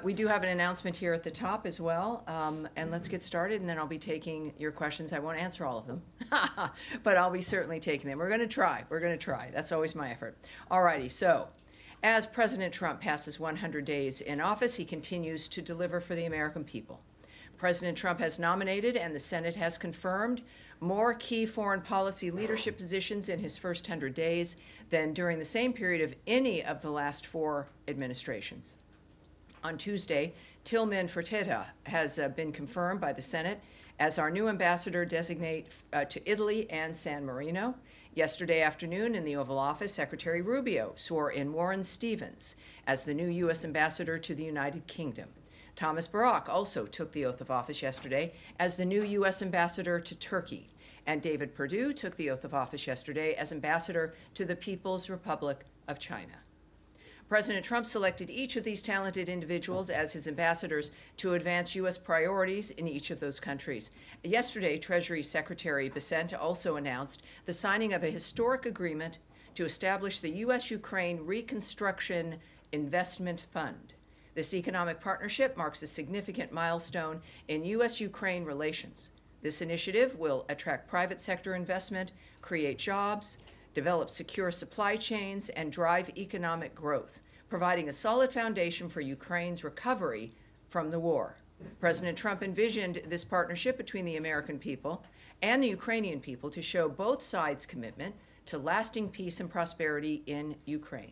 We do have an announcement here at the top as well, and let's get started, and then I'll be taking your questions. I won't answer all of them, but I'll be certainly taking them. We're going to try. We're going to try. That's always my effort. All righty. So, as President Trump passes 100 days in office, he continues to deliver for the American people. President Trump has nominated, and the Senate has confirmed, more key foreign policy leadership positions in his first 100 days than during the same period of any of the last 4 administrations. On Tuesday, Tillman Fertitta has been confirmed by the Senate as our new ambassador designate to Italy and San Marino. Yesterday afternoon in the Oval Office, Secretary Rubio swore in Warren Stevens as the new U.S. ambassador to the United Kingdom. Thomas Barak also took the oath of office yesterday as the new U.S. ambassador to Turkey. And David Perdue took the oath of office yesterday as ambassador to the People's Republic of China. President Trump selected each of these talented individuals as his ambassadors to advance U.S. priorities in each of those countries. Yesterday, Treasury Secretary Bessent also announced the signing of a historic agreement to establish the U.S.-Ukraine Reconstruction Investment Fund. This economic partnership marks a significant milestone in U.S.-Ukraine relations. This initiative will attract private sector investment, create jobs, develop secure supply chains, and drive economic growth, providing a solid foundation for Ukraine's recovery from the war. President Trump envisioned this partnership between the American people and the Ukrainian people to show both sides' commitment to lasting peace and prosperity in Ukraine.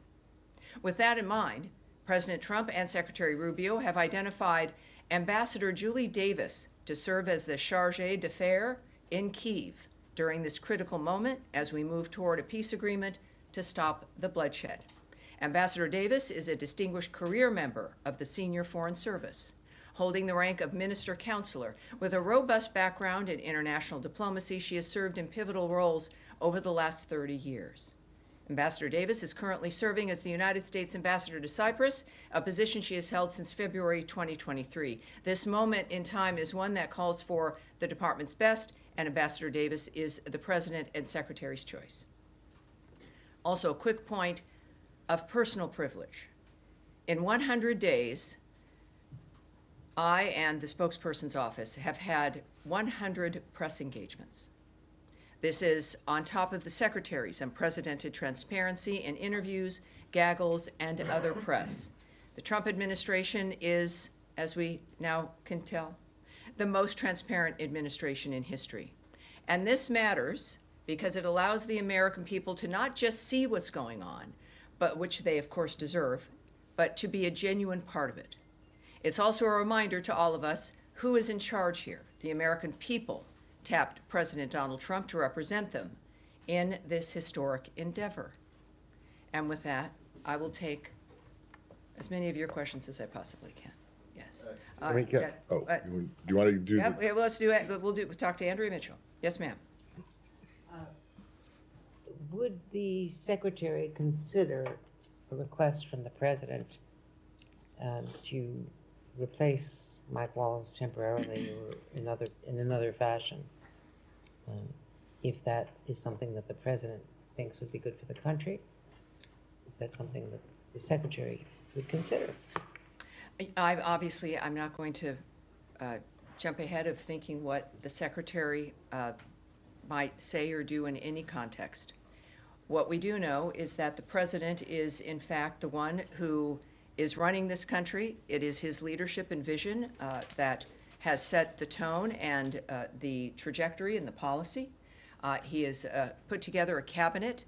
With that in mind, President Trump and Secretary Rubio have identified Ambassador Julie Davis to serve as the chargé d'affaires in Kyiv during this critical moment as we move toward a peace agreement to stop the bloodshed. Ambassador Davis is a distinguished career member of the Senior Foreign Service, holding the rank of Minister Counselor. With a robust background in international diplomacy, she has served in pivotal roles over the last 30 years. Ambassador Davis is currently serving as the United States Ambassador to Cyprus, a position she has held since February 2023. This moment in time is one that calls for the department's best, and Ambassador Davis is the President and Secretary's choice. Also, a quick point of personal privilege. In 100 days, I and the spokesperson's office have had 100 press engagements. This is on top of the Secretary's unprecedented transparency in interviews, gaggles, and other press. The Trump administration is, as we now can tell, the most transparent administration in history. And this matters because it allows the American people to not just see what's going on, but which they of course deserve, but to be a genuine part of it. It's also a reminder to all of us who is in charge here. The American people tapped President Donald Trump to represent them in this historic endeavor. And with that, I will take as many of your questions as I possibly can. Yes. Do you want to do? Yeah, well, let's do it. We'll talk to Andrea Mitchell. Yes, ma'am. Would the Secretary consider a request from the President to replace Mike Waltz temporarily or in another fashion, if that is something that the President thinks would be good for the country? Is that something that the Secretary would consider? I'm not going to jump ahead of thinking what the Secretary might say or do in any context. What we do know is that the President is, in fact, the one who is running this country. It is his leadership and vision that has set the tone and the trajectory and the policy. He has put together a cabinet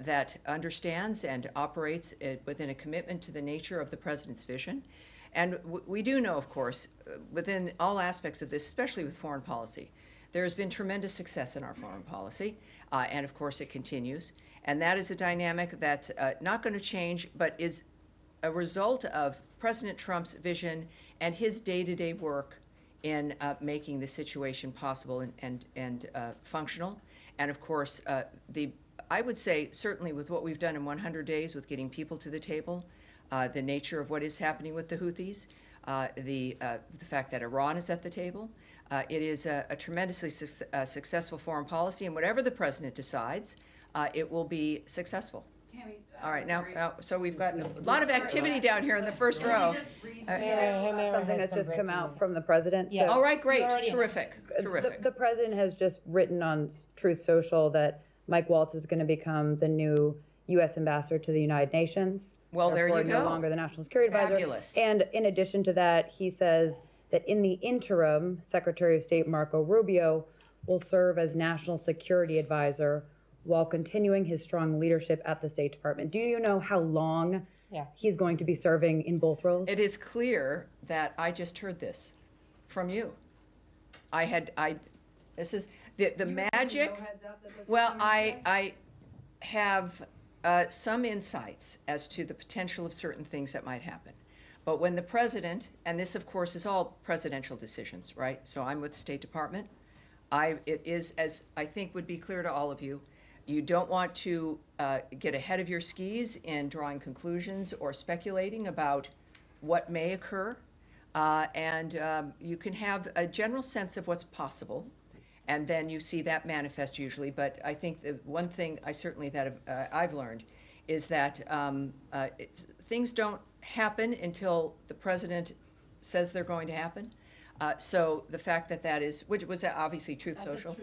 that understands and operates within a commitment to the nature of the President's vision. And we do know, of course, within all aspects of this, especially with foreign policy, there has been tremendous success in our foreign policy, and of course it continues. And that is a dynamic that's not going to change, but is a result of President Trump's vision and his day-to-day work in making the situation possible and functional. And of course, I would say certainly with what we've done in 100 days with getting people to the table, the nature of what is happening with the Houthis, the fact that Iran is at the table, it is a tremendously successful foreign policy, and whatever the President decides, it will be successful. Tammy, All right, so we've got a lot of activity down here in the first row. Something that's just come out from the president. Yeah. All right, great, already- terrific. The president has just written on Truth Social that Mike Waltz is going to become the new U.S. ambassador to the United Nations. Well, there you No go. longer the National Security Fabulous. Advisor. And in addition to that, he says that in the interim, Secretary of State Marco Rubio will serve as National Security Advisor while continuing his strong leadership at the State Department. Do you know how long he's going to be serving in both roles? It is clear that I just heard this from you. This is the magic. Well, I have some insights as to the potential of certain things that might happen. But when the president, and this of course is all presidential decisions, right? So I'm with the State Department. It is, as I think would be clear to all of you, you don't want to get ahead of your skis in drawing conclusions or speculating about what may occur. And you can have a general sense of what's possible, and then you see that manifest usually. But I think the one thing I've learned is that things don't happen until the president says they're going to happen. So the fact that is, which was obviously Truth Social.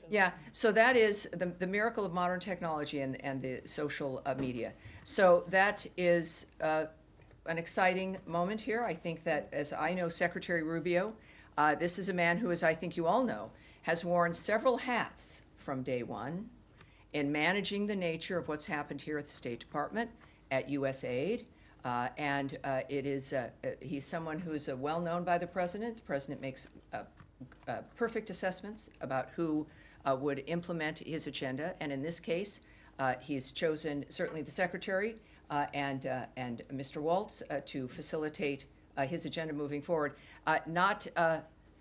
Yeah, so that is the miracle of modern technology and the social media. So that is an exciting moment here. I think that, as I know, Secretary Rubio, this is a man who, as I think you all know, has worn several hats from day one in managing the nature of what's happened here at the State Department, at USAID. He's someone who's well known by the president. The president makes perfect assessments about who would implement his agenda. And in this case, he's chosen certainly the secretary and Mr. Waltz to facilitate his agenda moving forward. Not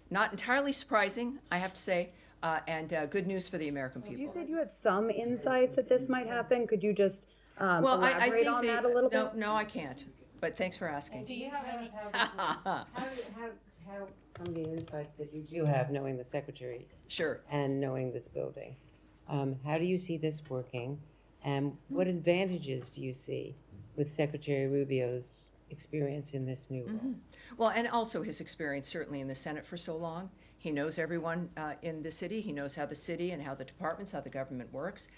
entirely surprising, I have to say, and good news for the American people. You said you had some insights that this might happen. Could you just elaborate on that a little bit? No, I can't. But thanks for asking. Do you have any, how from the insights that you do have, knowing the secretary Sure. and knowing this building, how do you see this working, and what advantages do you see with Secretary Rubio's experience in this new role? Well, and also his experience certainly in the Senate for so long. He knows everyone in the city. He knows how the city and how the departments, how the government works.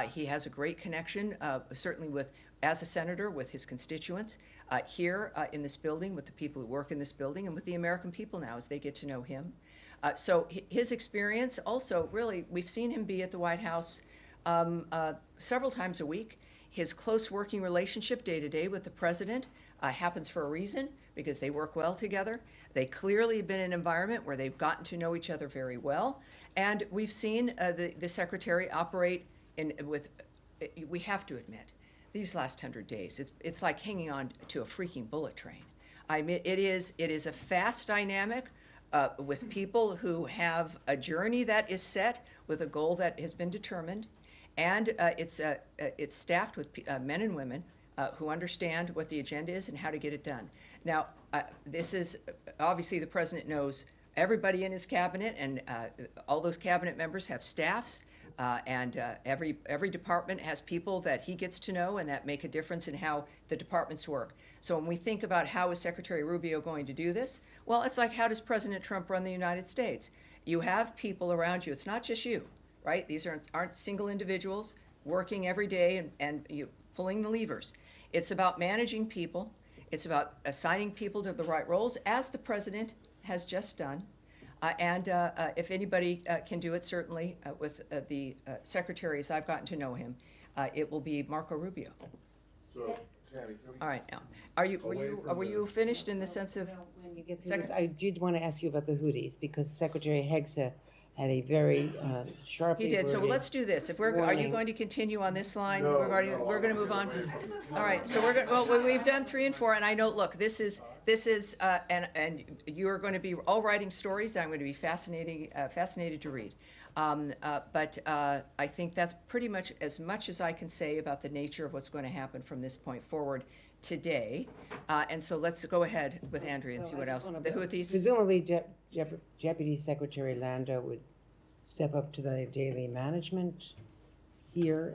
He has a great connection, certainly as a senator, with his constituents here in this building, with the people who work in this building, and with the American people now as they get to know him. So his experience also, really, we've seen him be at the White House several times a week. His close working relationship day to day with the president happens for a reason, because they work well together. They clearly have been in an environment where they've gotten to know each other very well. And we've seen the secretary operate we have to admit, these last 100 days, it's like hanging on to a freaking bullet train. I mean, it is a fast dynamic with people who have a journey that is set with a goal that has been determined, and it's staffed with men and women who understand what the agenda is and how to get it done. Now, this is obviously the president knows everybody in his cabinet, and all those cabinet members have staffs. And every department has people that he gets to know and that make a difference in how the departments work. So when we think about how is Secretary Rubio going to do this, well, it's like, how does President Trump run the United States? You have people around you. It's not just you, right? These aren't single individuals working every day and you pulling the levers. It's about managing people. It's about assigning people to the right roles, as the president has just done. And if anybody can do it, certainly with the secretaries I've gotten to know him, it will be Marco Rubio. So, Tammy, all right, now, were you finished in the sense of? When you get to this, I did want to ask you about the hoodies, because Secretary Hegseth had a very sharply He did. So worded let's do this. Are you warning. going to continue on this line? No, We're going to move on. All right. So we've done 3 and 4, and I know. Look, this is and you are going to be all writing stories that I'm going to be fascinated to read. But I think that's pretty much as I can say about the nature of what's going to happen from this point forward today. And so let's go ahead with Andrea and see what else. The Houthis. Presumably, Deputy Secretary Lando would step up to the daily management here.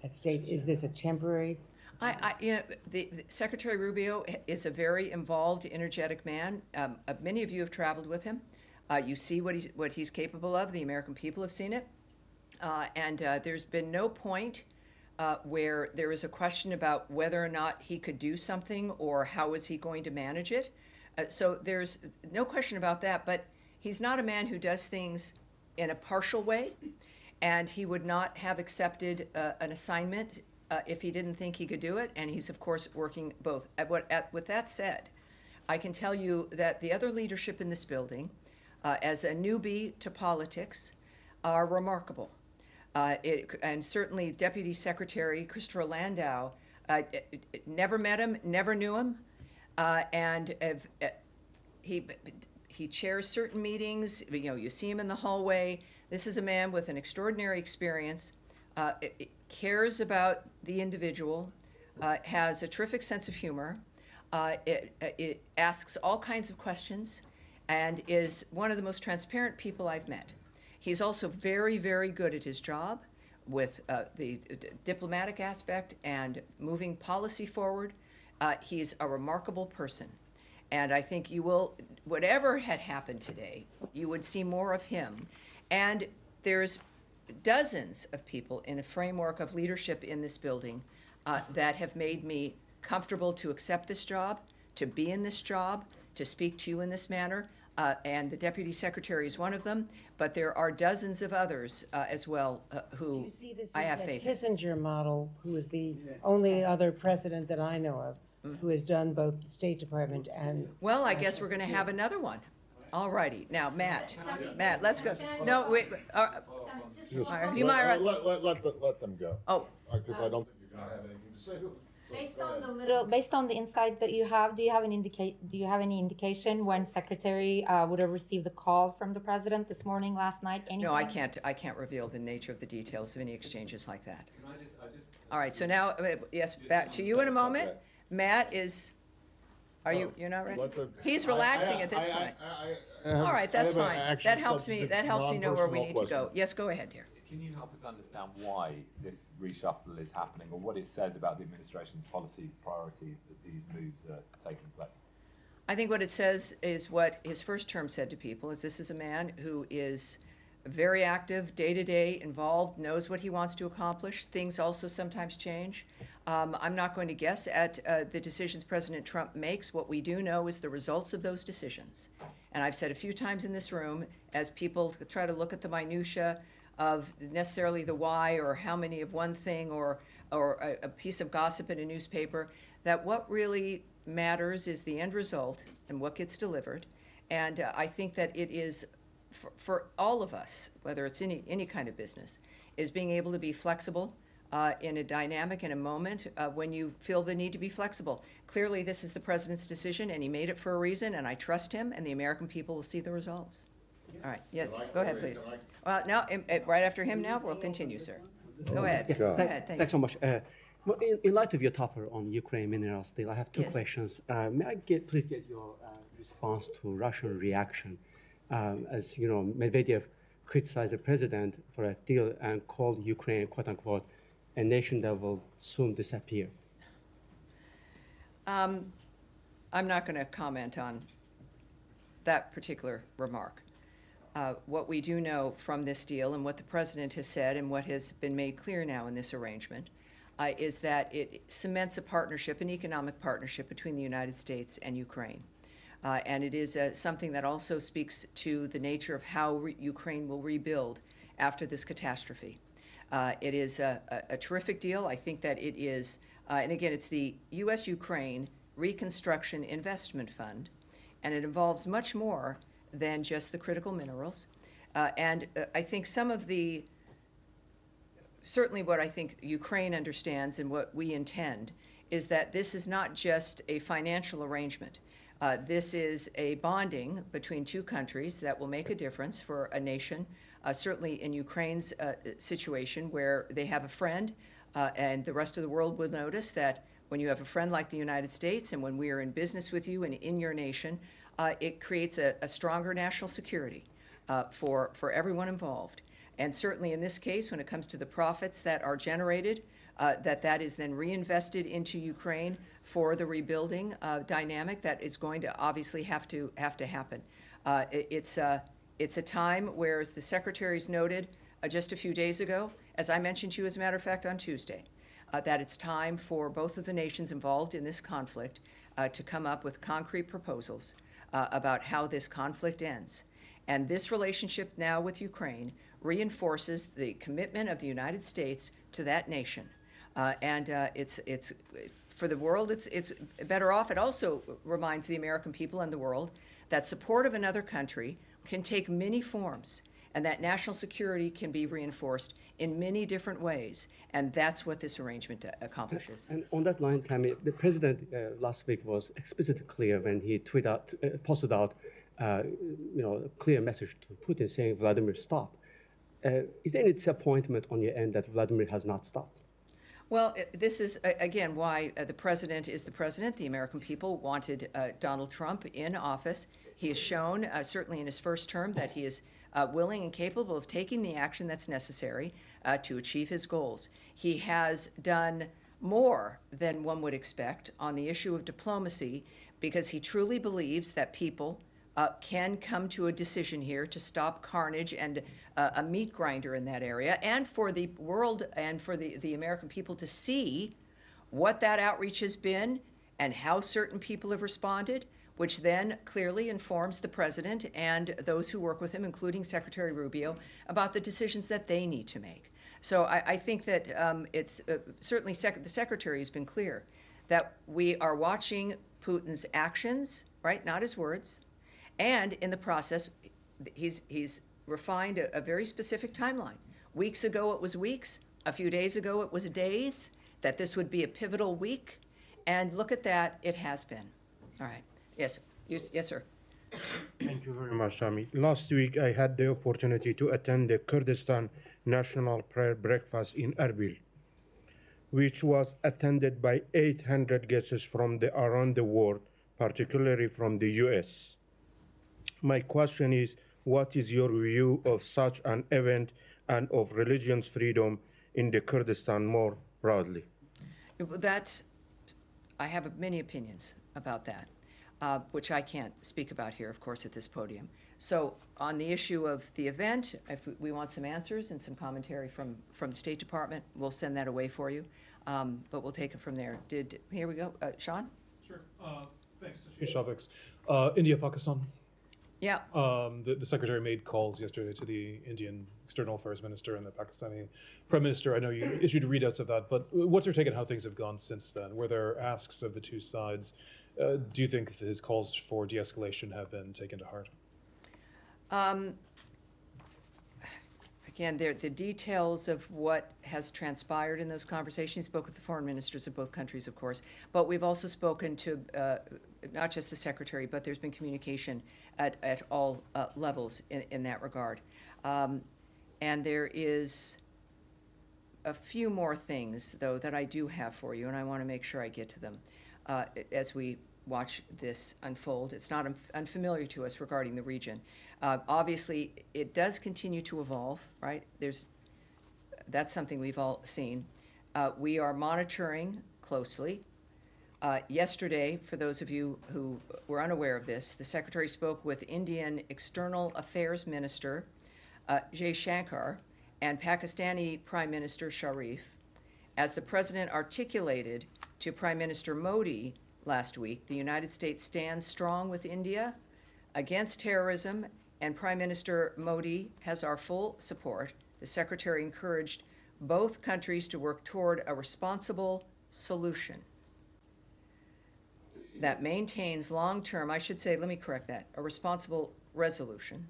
at state? Is this a temporary? The Secretary Rubio is a very involved, energetic man. Many of you have traveled with him. You see what he's capable of. The American people have seen it. And there's been no point where there is a question about whether or not he could do something or how is he going to manage it. So there's no question about that. But he's not a man who does things in a partial way, and he would not have accepted an assignment if he didn't think he could do it, and he's, of course, working both. With that said, I can tell you that the other leadership in this building, as a newbie to politics, are remarkable. And certainly Deputy Secretary Christopher Landau, never met him, never knew him, and he chairs certain meetings. You see him in the hallway. This is a man with an extraordinary experience. Cares about the individual, has a terrific sense of humor, it asks all kinds of questions, and is one of the most transparent people I've met. He's also very, very good at his job with the diplomatic aspect and moving policy forward. He's a remarkable person. And I think you will, whatever had happened today, you would see more of him. And there's dozens of people in a framework of leadership in this building that have made me comfortable to accept this job, to be in this job, to speak to you in this manner. And the Deputy Secretary is one of them, but there are dozens of others as well who You see this I have as a faith in. Kissinger model, who is the only other president that I know of who has done both the State Department and. Well, I guess we're going to have another one. All righty. Now, Matt, let's go. No, wait. You might. Let them go. Oh, Because I don't think you're gonna have anything to say to them. So, Based on the insight that you have, do you have any indication when Secretary would have received the call from the president this morning, last night? Anything? no, I can't reveal the nature of the details of any exchanges like that. All right. So now, yes, back to you in a moment. Matt is. You're not ready? He's relaxing at this point. All right, that's fine. That helps me know where we need to go. Yes, go ahead, dear. Can you help us understand why this reshuffle is happening, or what it says about the administration's policy priorities that these moves are taking place? I think what it says is what his first term said to people, is this is a man who is very active, day-to-day, involved, knows what he wants to accomplish. Things also sometimes change. I'm not going to guess at the decisions President Trump makes. What we do know is the results of those decisions. And I've said a few times in this room, as people try to look at the minutia of necessarily the why or how many of one thing or a piece of gossip in a newspaper, that what really matters is the end result and what gets delivered. And I think that it is for all of us, whether it's any kind of business, is being able to be flexible in a dynamic, in a moment when you feel the need to be flexible. Clearly, this is the president's decision, and he made it for a reason, and I trust him, and the American people will see the results. All right, yeah, go ahead, please. Well, now, right after him now, we'll continue, sir. Go ahead. Go. Go ahead, thank Thanks you. so much. Well, in light of your topic on Ukraine minerals deal, I have two Yes. questions. May I please get your response to Russian reaction? As you know, Medvedev criticized the president for a deal and called Ukraine, quote unquote, a nation that will soon disappear. I'm not going to comment on that particular remark. What we do know from this deal and what the president has said and what has been made clear now in this arrangement is that it cements a partnership, an economic partnership between the United States and Ukraine. And it is something that also speaks to the nature of how Ukraine will rebuild after this catastrophe. It is a terrific deal. I think that it is, and again, it's the U.S.-Ukraine Reconstruction Investment Fund, and it involves much more than just the critical minerals. And I think some of the, certainly what I think Ukraine understands and what we intend is that this is not just a financial arrangement. This is a bonding between two countries that will make a difference for a nation, certainly in Ukraine's situation where they have a friend, and the rest of the world will notice that when you have a friend like the United States and when we are in business with you and in your nation, it creates a stronger national security for everyone involved. And certainly in this case, when it comes to the profits that are generated that is then reinvested into Ukraine for the rebuilding dynamic that is going to obviously have to happen. It's a time where, as the secretaries noted just a few days ago, as I mentioned to you, as a matter of fact, on Tuesday, that it's time for both of the nations involved in this conflict to come up with concrete proposals about how this conflict ends. And this relationship now with Ukraine reinforces the commitment of the United States to that nation. It's for the world, it's better off. It also reminds the American people and the world that support of another country can take many forms, and that national security can be reinforced in many different ways. And that's what this arrangement accomplishes. And on that line, Tammy, the president last week was explicitly clear when he posted out a clear message to Putin saying, Vladimir, stop. Is there any disappointment on your end that Vladimir has not stopped? Well, this is, again, why the president is the president. The American people wanted Donald Trump in office. He has shown, certainly in his first term, that he is willing and capable of taking the action that's necessary to achieve his goals. He has done more than one would expect on the issue of diplomacy because he truly believes that people can come to a decision here to stop carnage and a meat grinder in that area, and for the world and for the American people to see what that outreach has been and how certain people have responded, which then clearly informs the president and those who work with him, including Secretary Rubio, about the decisions that they need to make. So I think that it's certainly the secretary has been clear that we are watching Putin's actions, right, not his words, and in the process, he's refined a very specific timeline. Weeks ago it was weeks, a few days ago it was days, that this would be a pivotal week, and look at that, it has been. All right. Yes, yes, sir. Thank you very much, Tammy. Last week, I had the opportunity to attend the Kurdistan National Prayer Breakfast in Erbil, which was attended by 800 guests from around the world, particularly from the U.S. My question is, what is your view of such an event and of religion's freedom in the Kurdistan more broadly? I have many opinions about that. Which I can't speak about here, of course, at this podium. So on the issue of the event, if we want some answers and some commentary from the State Department, we'll send that away for you. But we'll take it from there. Here we go. Sean? Sure. Thanks. To change topics. India, Pakistan. Yeah. The Secretary made calls yesterday to the Indian External Affairs Minister and the Pakistani Prime Minister. I know you issued readouts of that, but what's your take on how things have gone since then? Were there asks of the two sides? Do you think his calls for de-escalation have been taken to heart? Again, the details of what has transpired in those conversations, spoke with the foreign ministers of both countries, of course, but we've also spoken to not just the Secretary, but there's been communication at all levels in that regard. And there is a few more things, though, that I do have for you, and I want to make sure I get to them as we watch this unfold. It's not unfamiliar to us regarding the region. Obviously, it does continue to evolve, right? That's something we've all seen. We are monitoring closely. Yesterday, for those of you who were unaware of this, the Secretary spoke with Indian External Affairs Minister Jay Shankar and Pakistani Prime Minister Sharif. As the President articulated to Prime Minister Modi last week, the United States stands strong with India against terrorism, and Prime Minister Modi has our full support. The Secretary encouraged both countries to work toward a responsible solution that maintains long-term, I should say, let me correct that, a responsible resolution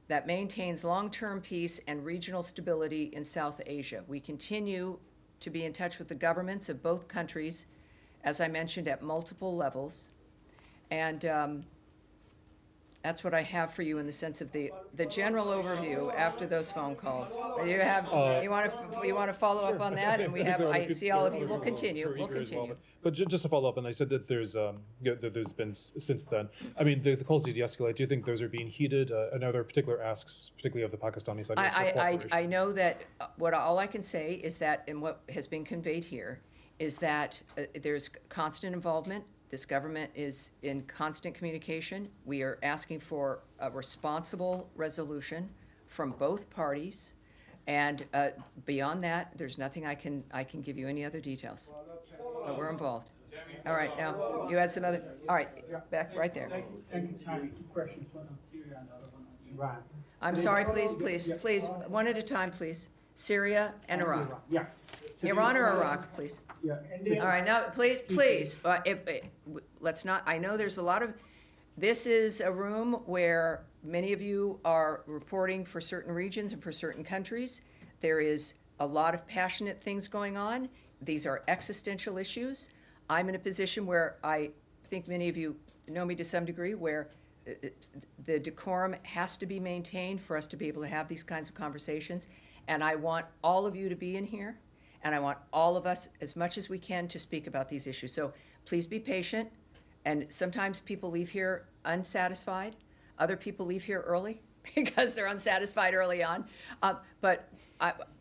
that maintains long-term peace and regional stability in South Asia. We continue to be in touch with the governments of both countries, as I mentioned, at multiple levels. And That's what I have for you in the sense of the general overview after those phone calls. You have, you want to follow up on that? And we have, I see all of you. We'll continue. We'll continue. But just to follow up, and I said that there's been since then. I mean, the calls de-escalate. Do you think those are being heated? And are there particular asks, particularly of the Pakistani side? I know that all I can say is that, and what has been conveyed here, is that there's constant involvement. This government is in constant communication. We are asking for a responsible resolution from both parties. And beyond that, there's nothing I can give you any other details. But we're involved. All right, now, you had some other, all right, back right there. Thank you, Tammy. Two questions, one on Syria and the other one on Iran. I'm sorry, please, one at a time, please. Syria and Iraq. Yeah. Iran or Iraq, please. Yeah. All right, now, please, let's not, I know there's a lot of, this is a room where many of you are reporting for certain regions and for certain countries. There is a lot of passionate things going on. These are existential issues. I'm in a position where I think many of you know me to some degree, where the decorum has to be maintained for us to be able to have these kinds of conversations. And I want all of you to be in here. And I want all of us, as much as we can, to speak about these issues. So please be patient. And sometimes people leave here unsatisfied. Other people leave here early because they're unsatisfied early on. But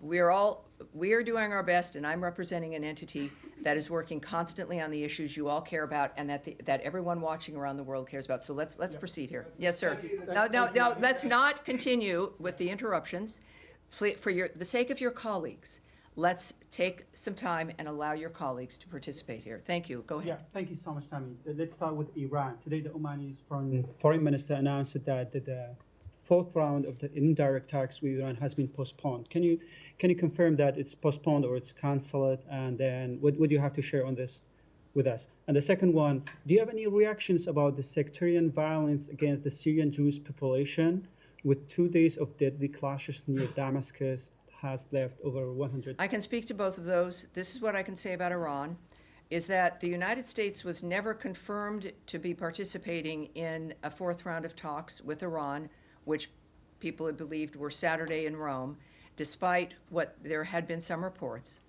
we are doing our best, and I'm representing an entity that is working constantly on the issues you all care about, and that everyone watching around the world cares about. So let's proceed here. Yes, sir. Now, let's not continue with the interruptions. For the sake of your colleagues, let's take some time and allow your colleagues to participate here. Thank you. Go ahead. Yeah, thank you so much, Tammy. Let's start with Iran. Today, the Omani foreign minister announced that the fourth round of the indirect talks with Iran has been postponed. Can you confirm that it's postponed or it's cancelled? And then what would you have to share on this with us? And the second one, do you have any reactions about the sectarian violence against the Syrian Jewish population, with 2 days of deadly clashes near Damascus? Has left over 100. I can speak to both of those. This is what I can say about Iran, is that the United States was never confirmed to be participating in a fourth round of talks with Iran, which people had believed were Saturday in Rome, despite what there had been some reports.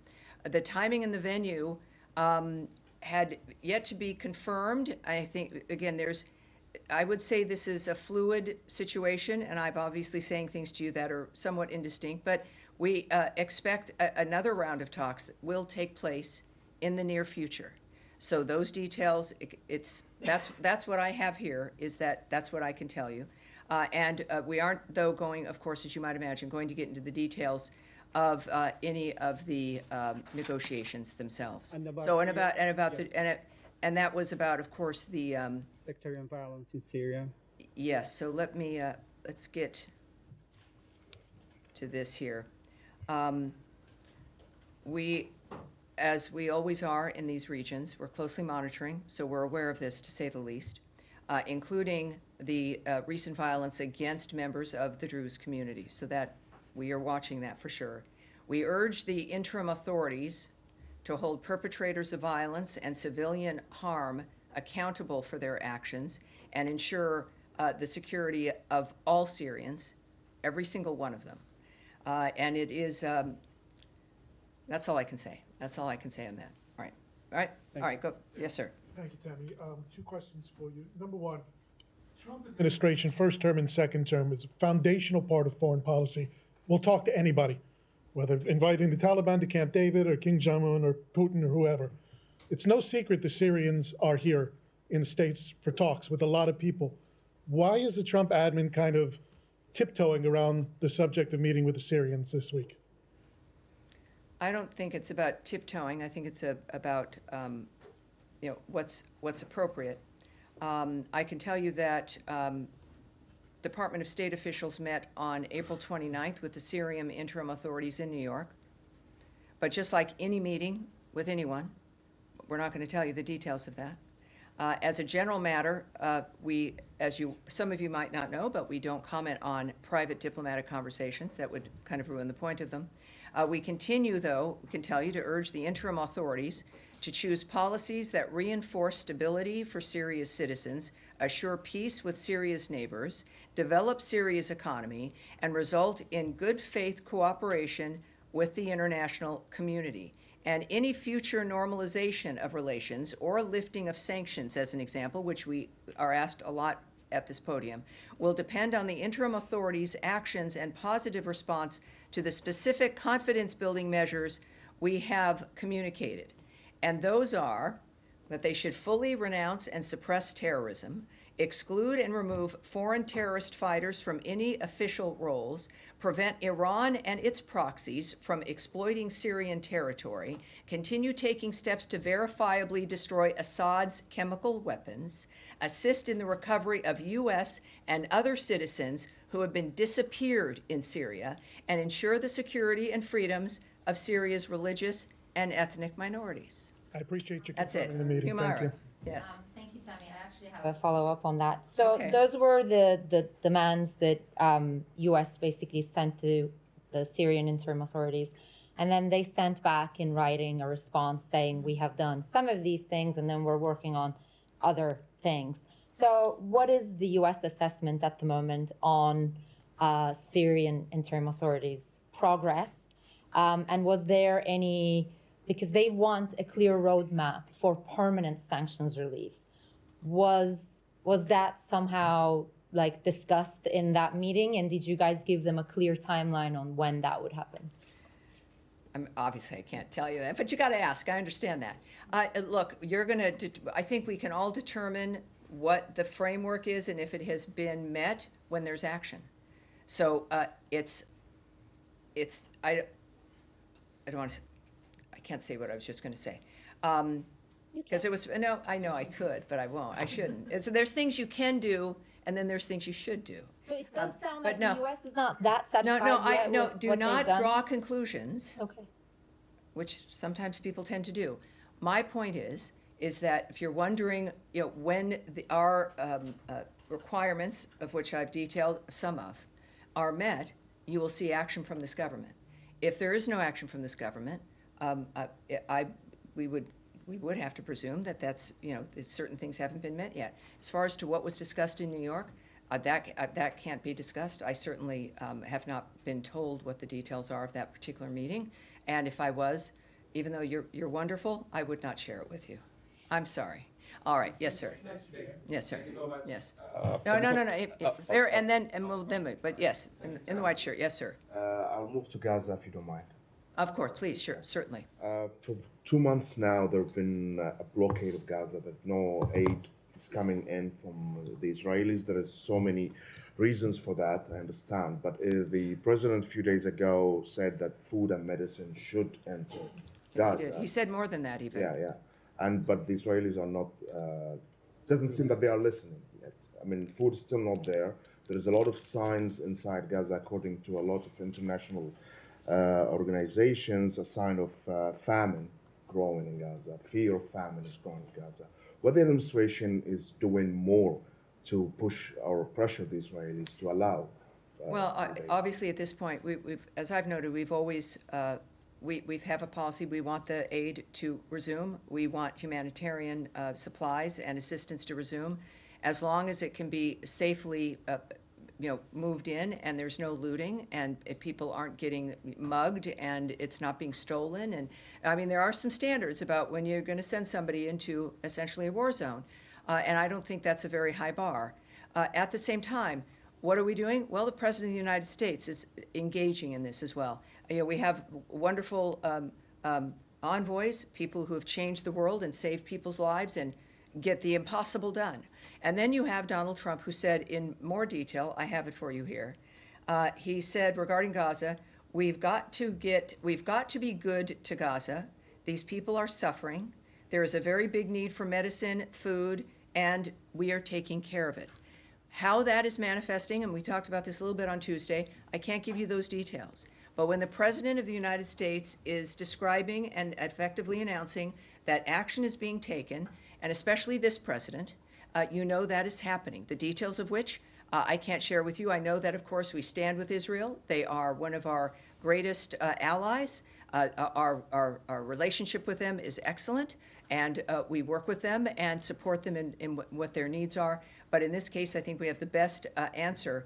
The timing and the venue had yet to be confirmed. I think, again, I would say this is a fluid situation, and I'm obviously saying things to you that are somewhat indistinct, but we expect another round of talks that will take place in the near future. So those details, that's what I have here, that's what I can tell you. And we aren't, though, going, of course, as you might imagine, going to get into the details of any of the negotiations themselves. And that was about, of course, the sectarian violence in Syria. Yes. So let's get to this here. As we always are in these regions, we're closely monitoring, so we're aware of this, to say the least, including the recent violence against members of the Druze community, so that we are watching that for sure. We urge the interim authorities to hold perpetrators of violence and civilian harm accountable for their actions and ensure the security of all Syrians, every single one of them. And it is, that's all I can say. That's all I can say on that. All right. All right. All right. Go. Yes, sir. Thank you, Tammy. Two questions for you. Number one, Trump administration, first term and second term, is a foundational part of foreign policy. We'll talk to anybody, whether inviting the Taliban to Camp David or King Jong-un or Putin or whoever. It's no secret the Syrians are here in the States for talks with a lot of people. Why is the Trump admin kind of tiptoeing around the subject of meeting with the Syrians this week? I don't think it's about tiptoeing. I think it's about what's appropriate. I can tell you that Department of State officials met on April 29th with the Syrian interim authorities in New York. But just like any meeting with anyone, we're not going to tell you the details of that. As a general matter, some of you might not know, but we don't comment on private diplomatic conversations. That would kind of ruin the point of them. We continue, though, we can tell you, to urge the interim authorities to choose policies that reinforce stability for Syria's citizens, assure peace with Syria's neighbors, develop Syria's economy, and result in good faith cooperation with the international community. And any future normalization of relations or lifting of sanctions, as an example, which we are asked a lot at this podium, will depend on the interim authorities' actions and positive response to the specific confidence-building measures we have communicated. And those are that they should fully renounce and suppress terrorism, exclude and remove foreign terrorist fighters from any official roles, prevent Iran and its proxies from exploiting Syrian territory, continue taking steps to verifiably destroy Assad's chemical weapons, assist in the recovery of U.S. and other citizens who have been disappeared in Syria, and ensure the security and freedoms of Syria's religious and ethnic minorities. I appreciate you That's it. confirming the meeting. Thank Humara. you. Yes. Thank you, Tammy. I actually have a follow-up on that. So Okay. those were the demands that U.S. basically sent to the Syrian interim authorities. And then they sent back in writing a response saying, we have done some of these things and then we're working on other things. So what is the U.S. assessment at the moment on Syrian interim authorities' progress? And was there any, because they want a clear roadmap for permanent sanctions relief. Was that somehow like discussed in that meeting? And did you guys give them a clear timeline on when that would happen? Obviously, I can't tell you that, but you got to ask. I understand that. Look, I think we can all determine what the framework is and if it has been met when there's action. So I don't want to, I can't say what I was just going to say. Because it was, no, I know I could, but I won't. I shouldn't. And so there's things you can do, and then there's things you should do. So it does sound but like no. the U.S. is not that satisfied No, with do what not they've done. draw conclusions, Okay. which sometimes people tend to do. My point is that if you're wondering, when our requirements, of which I've detailed some of, are met, you will see action from this government. If there is no action from this government, we would have to presume that that's, that certain things haven't been met yet. As far as to what was discussed in New York, that can't be discussed. I certainly have not been told what the details are of that particular meeting. And if I was, even though you're wonderful, I would not share it with you. I'm sorry. All right. Yes, sir. Yes, sir. Yes. No. Fair, but yes, in the white shirt. Yes, sir. I'll move to Gaza if you don't mind. Of course, please, sure, certainly. For 2 months now, there have been a blockade of Gaza, that no aid is coming in from the Israelis. There are so many reasons for that, I understand. But the president a few days ago said that food and medicine should enter Gaza. Yes, he did. He said more than that, even. Yeah. But the Israelis are not, doesn't seem that they are listening yet. I mean, food is still not there. There is a lot of signs inside Gaza, according to a lot of international organizations, a sign of famine growing in Gaza. Fear of famine is growing in Gaza. What the administration is doing more to push or pressure the Israelis to allow? Obviously, at this point, we've, as I've noted, we've always we have a policy. We want the aid to resume. We want humanitarian supplies and assistance to resume, as long as it can be safely moved in and there's no looting and people aren't getting mugged and it's not being stolen. And I mean, there are some standards about when you're going to send somebody into essentially a war zone. And I don't think that's a very high bar. At the same time, what are we doing? Well, the President of the United States is engaging in this as well. We have wonderful envoys, people who have changed the world and saved people's lives and get the impossible done. And then you have Donald Trump, who said in more detail, I have it for you here. He said regarding Gaza, we've got to be good to Gaza. These people are suffering. There is a very big need for medicine, food, and we are taking care of it. How that is manifesting, and we talked about this a little bit on Tuesday, I can't give you those details. But when the President of the United States is describing and effectively announcing that action is being taken, and especially this president, you know that is happening, the details of which I can't share with you. I know that, of course, we stand with Israel. They are one of our greatest allies. Our relationship with them is excellent, and we work with them and support them in what their needs are. But in this case, I think we have the best answer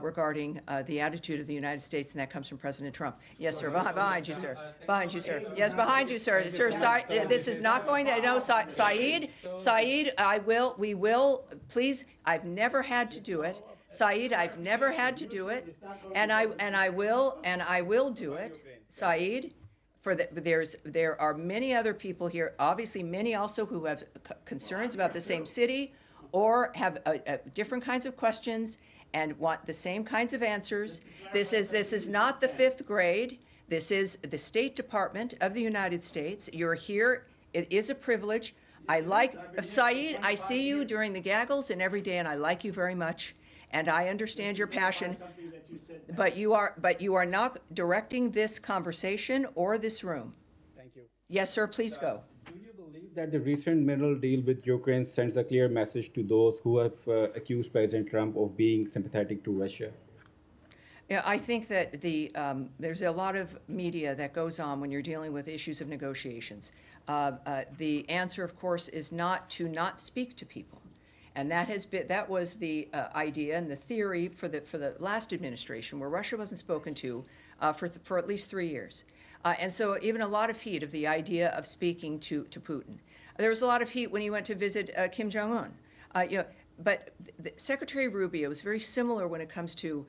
regarding the attitude of the United States, and that comes from President Trump. Yes, sir. Behind you, sir. Behind you, sir. Yes, behind you, sir. Sir, this is not going to. No, Saeed. We will. Please. I've never had to do it. Saeed, I've never had to do it, and I will do it. Saeed. There are many other people here, obviously many also who have concerns about the same city or have different kinds of questions and want the same kinds of answers. This is not the 5th grade. This is the State Department of the United States. You're here. It is a privilege. I like, Saeed, I see you during the gaggles and every day, and I like you very much. And I understand your passion, but you are not directing this conversation or this room. Thank you. Yes, sir, please go. Do you believe that the recent mineral deal with Ukraine sends a clear message to those who have accused President Trump of being sympathetic to Russia? Yeah, I think that there's a lot of media that goes on when you're dealing with issues of negotiations. The answer, of course, is not to not speak to people. And that was the idea and the theory for the last administration, where Russia wasn't spoken to for at least 3 years. And so even a lot of heat of the idea of speaking to Putin. There was a lot of heat when he went to visit Kim Jong-un. But Secretary Rubio is very similar when it comes to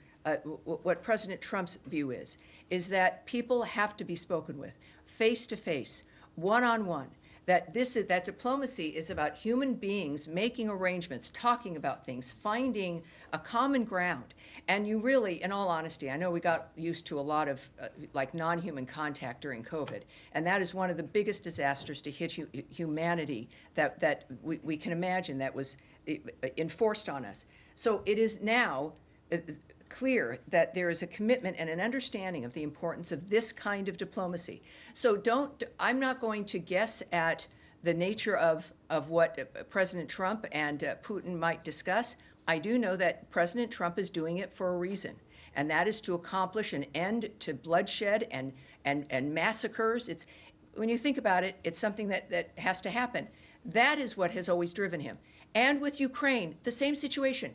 what President Trump's view is that people have to be spoken with, face to face, one-on-one. That diplomacy is about human beings making arrangements, talking about things, finding a common ground. And you really, in all honesty, I know we got used to a lot of non-human contact during COVID, and that is one of the biggest disasters to hit humanity that we can imagine that was enforced on us. So it is now clear that there is a commitment and an understanding of the importance of this kind of diplomacy. So I'm not going to guess at the nature of what President Trump and Putin might discuss. I do know that President Trump is doing it for a reason, and that is to accomplish an end to bloodshed and massacres. When you think about it, it's something that has to happen. That is what has always driven him. And with Ukraine, the same situation.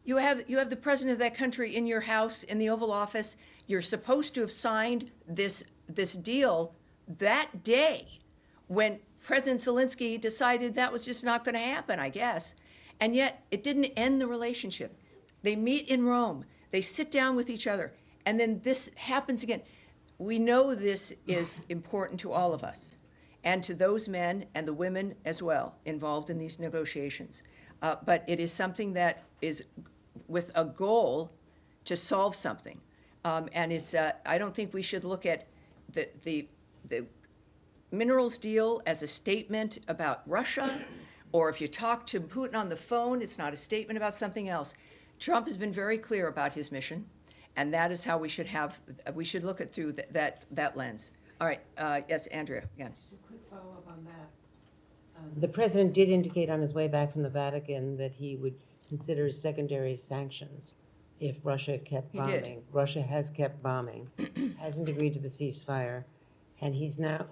You have the president of that country in your house in the Oval Office. You're supposed to have signed this deal that day when President Zelensky decided that was just not going to happen, I guess. And yet it didn't end the relationship. They meet in Rome. They sit down with each other. And then this happens again. We know this is important to all of us and to those men and the women as well involved in these negotiations. But it is something that is with a goal to solve something. And I don't think we should look at the minerals deal as a statement about Russia, or if you talk to Putin on the phone, it's not a statement about something else. Trump has been very clear about his mission, and that is how we should look at through that lens. All right, yes, Andrea, again. Just a quick follow-up on that. The president did indicate on his way back from the Vatican that he would consider secondary sanctions if Russia kept bombing. He did. Russia has kept bombing, hasn't agreed to the ceasefire, and he's now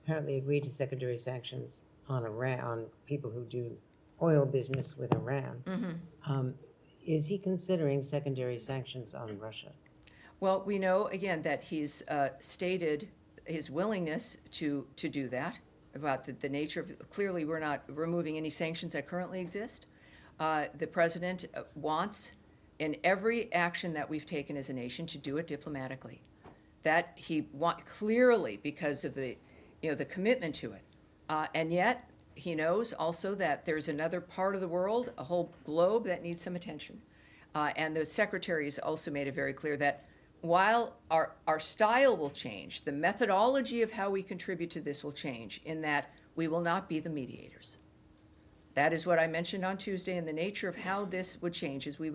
apparently agreed to secondary sanctions on Iran, on people who do oil business with Iran. Mm-hmm. Is he considering secondary sanctions on Russia? Well, we know, again, that he's stated his willingness to do that, about the nature of, clearly we're not removing any sanctions that currently exist. The president wants, in every action that we've taken as a nation, to do it diplomatically. That he clearly, because of the commitment to it. And yet, he knows also that there's another part of the world, a whole globe, that needs some attention. And the secretary has also made it very clear that while our style will change, the methodology of how we contribute to this will change, in that we will not be the mediators. That is what I mentioned on Tuesday, and the nature of how this would change is we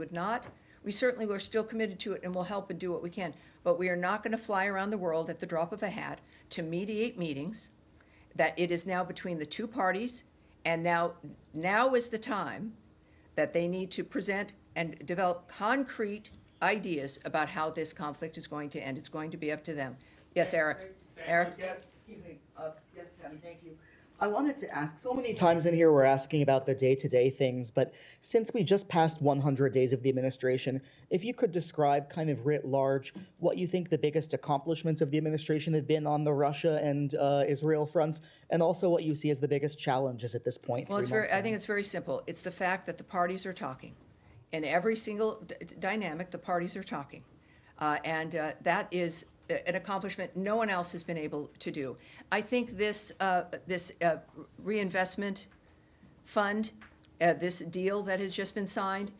certainly were still committed to it and will help and do what we can, but we are not going to fly around the world at the drop of a hat to mediate meetings, that it is now between the two parties, and now is the time that they need to present and develop concrete ideas about how this conflict is going to end. It's going to be up to them. Yes, Eric. Eric? Yes, excuse me. Yes, Tammy, thank you. I wanted to ask, so many times in here we're asking about the day-to-day things, but since we just passed 100 days of the administration, if you could describe kind of writ large what you think the biggest accomplishments of the administration have been on the Russia and Israel fronts, and also what you see as the biggest challenges at this point. Well, I think it's very simple. It's the fact that the parties are talking. In every single dynamic, the parties are talking. And that is an accomplishment no one else has been able to do. I think this reinvestment fund, this deal that has just been signed,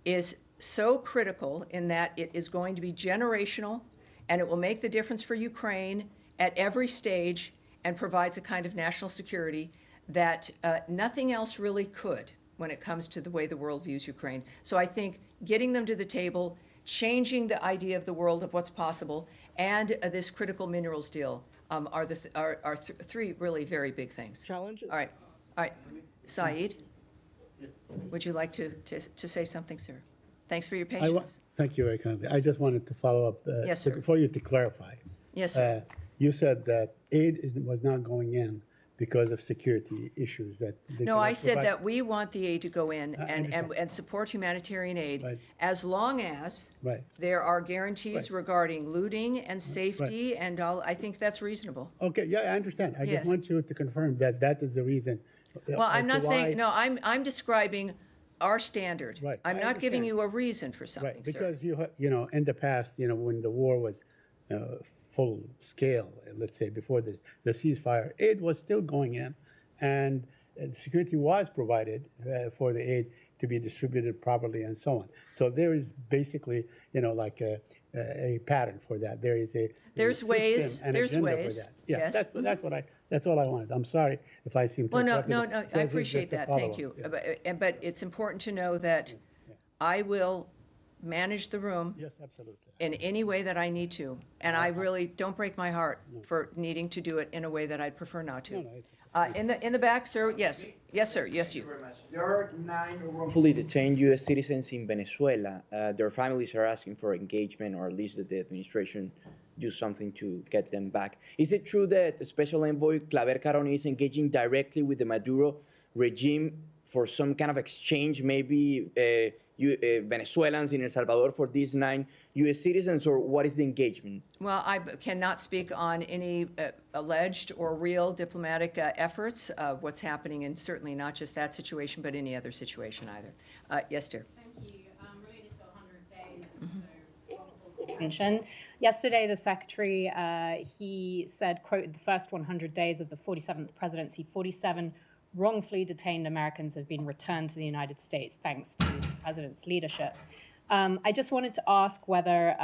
is so critical in that it is going to be generational, and it will make the difference for Ukraine at every stage and provides a kind of national security that nothing else really could when it comes to the way the world views Ukraine. So I think getting them to the table, changing the idea of the world of what's possible, and this critical minerals deal are three really very big things. Challenges? All right. Saeed, would you like to say something, sir? Thanks for your patience. Thank you very kindly. I just wanted to follow up Yes, sir. for you to clarify. Yes, sir. You said that aid was not going in because of security issues that they No, cannot I said provide. that we want the aid to go in and understand. support humanitarian aid Right. as long as Right. there are guarantees Right. regarding looting and safety and all. I think that's reasonable. Okay, yeah, I understand. I Yes. just want you to confirm that that is the reason. Well, I'm not saying, no, I'm describing our standard. Right, I'm I not giving understand. you a reason for something, Right, sir. because you know, in the past, when the war was full scale, let's say before the ceasefire, aid was still going in, and security was provided for the aid to be distributed properly and so on. So there is basically, like a pattern for that. There is a There's system ways. and There's agenda for ways. that. Yeah, Yes. that's all I wanted. I'm sorry if I seem to. Well, no, interrupt you, no, but I this is appreciate just a that. Thank follow-up. you. Yeah. But it's important to know that I will manage the room Yes, absolutely. in any way that I need to. And I really don't break my heart for needing to do it in a way that I'd prefer not to. In the back, sir, yes. Yes, sir, yes, you. There are 9 wrongfully detained U.S. citizens in Venezuela. Their families are asking for engagement, or at least that the administration do something to get them back. Is it true that the Special Envoy Claver Caroni is engaging directly with the Maduro regime for some kind of exchange, maybe Venezuelans in El Salvador for these 9 U.S. citizens, or what is the engagement? Well, I cannot speak on any alleged or real diplomatic efforts of what's happening, and certainly not just that situation, but any other situation either. Yes, dear. Thank you. Related to 100 days, and so wonderful detention. Yesterday, the secretary, he said, quote, the first 100 days of the 47th presidency, 47 wrongfully detained Americans have been returned to the United States thanks to the president's leadership. I just wanted to ask whether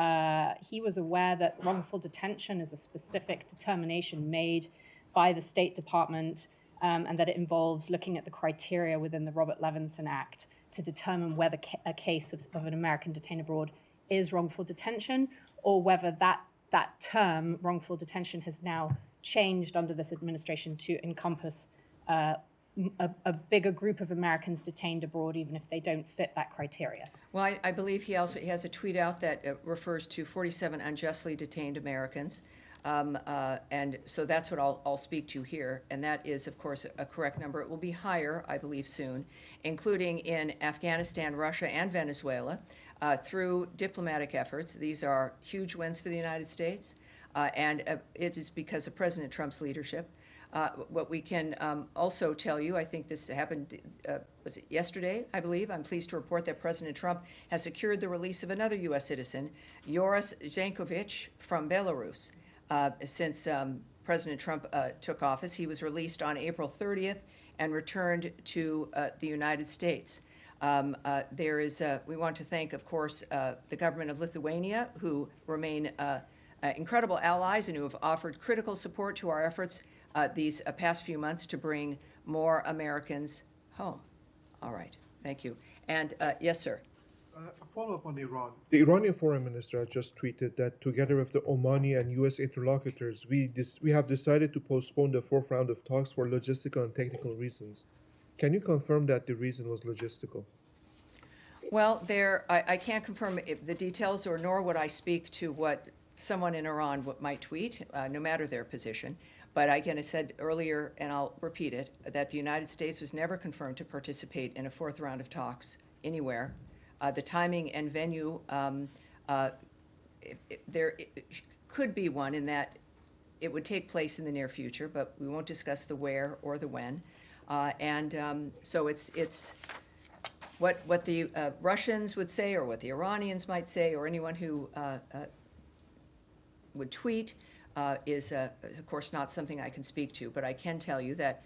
he was aware that wrongful detention is a specific determination made by the State Department, and that it involves looking at the criteria within the Robert Levinson Act to determine whether a case of an American detained abroad is wrongful detention, or whether that term, wrongful detention, has now changed under this administration to encompass a bigger group of Americans detained abroad, even if they don't fit that criteria. Well, I believe he has a tweet out that refers to 47 unjustly detained Americans. And so that's what I'll speak to here. And that is, of course, a correct number. It will be higher, I believe, soon, including in Afghanistan, Russia, and Venezuela, through diplomatic efforts. These are huge wins for the United States. And it is because of President Trump's leadership. What we can also tell you, I think this happened, was it yesterday, I believe? I'm pleased to report that President Trump has secured the release of another U.S. citizen, Yoris Zankovich from Belarus. Since President Trump took office, he was released on April 30th and returned to the United States. We want to thank, of course, the government of Lithuania, who remain incredible allies and who have offered critical support to our efforts these past few months to bring more Americans home. All right, thank you. And yes, sir. A follow-up on Iran. The Iranian foreign minister has just tweeted that together with the Omani and U.S. interlocutors, we have decided to postpone the 4th round of talks for logistical and technical reasons. Can you confirm that the reason was logistical? Well, I can't confirm the details, nor would I speak to what someone in Iran might tweet, no matter their position. But again, I said earlier, and I'll repeat it, that the United States was never confirmed to participate in a fourth round of talks anywhere. The timing and venue, there could be one in that it would take place in the near future, but we won't discuss the where or the when. So it's what the Russians would say, or what the Iranians might say, or anyone who would tweet is, of course, not something I can speak to. But I can tell you that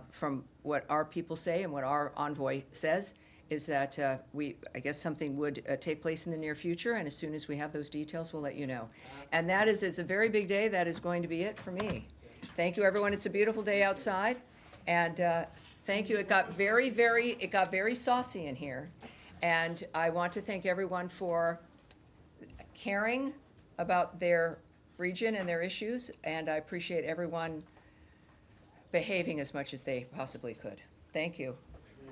from what our people say and what our envoy says is that I guess something would take place in the near future, and as soon as we have those details, we'll let you know. And it's a very big day. That is going to be it for me. Thank you, everyone. It's a beautiful day outside, and thank you. It got very saucy in here, and I want to thank everyone for caring about their region and their issues, and I appreciate everyone behaving as much as they possibly could. Thank you.